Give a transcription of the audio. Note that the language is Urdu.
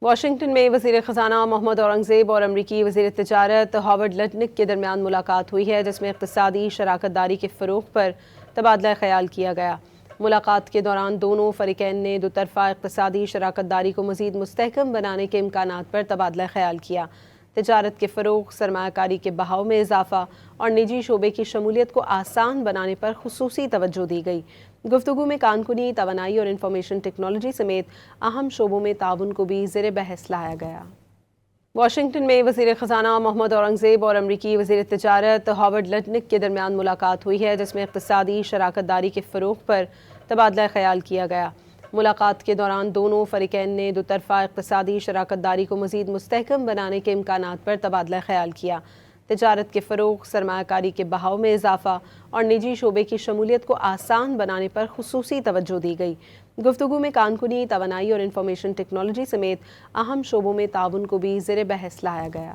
واشنگٹن میں وزیر خزانہ محمد اورنگزیب اور امریکی وزیر تجارت ہاورڈ لٹنک کے درمیان ملاقات ہوئی ہے، جس میں اقتصادی شراکت داری کے فروغ پر تبادلہ خیال کیا گیا۔ ملاقات کے دوران دونوں فریقین نے دو طرفہ اقتصادی شراکت داری کو مزید مستحکم بنانے کے امکانات پر تبادلہ خیال کیا۔ تجارت کے فروغ، سرمایہ کاری کے بہاؤ میں اضافہ اور نجی شعبے کی شمولیت کو آسان بنانے پر خصوصی توجہ دی گئی۔ گفتگو میں کان کنی، توانائی اور انفارمیشن ٹیکنالوجی سمیت اہم شعبوں میں تعاون کو بھی زیر بحث لایا گیا۔ واشنگٹن میں وزیر خزانہ محمد اورنگزیب اور امریکی وزیر تجارت ہاورڈ لٹنک کے درمیان ملاقات ہوئی ہے، جس میں اقتصادی شراکت داری کے فروغ پر تبادلہ خیال کیا گیا۔ ملاقات کے دوران دونوں فریقین نے دو طرفہ اقتصادی شراکت داری کو مزید مستحکم بنانے کے امکانات پر تبادلہ خیال کیا۔ تجارت کے فروغ، سرمایہ کاری کے بہاؤ میں اضافہ اور نجی شعبے کی شمولیت کو آسان بنانے پر خصوصی توجہ دی گئی۔ گفتگو میں کان کنی، توانائی اور انفارمیشن ٹیکنالوجی سمیت اہم شعبوں میں تعاون کو بھی زیر بحث لایا گیا۔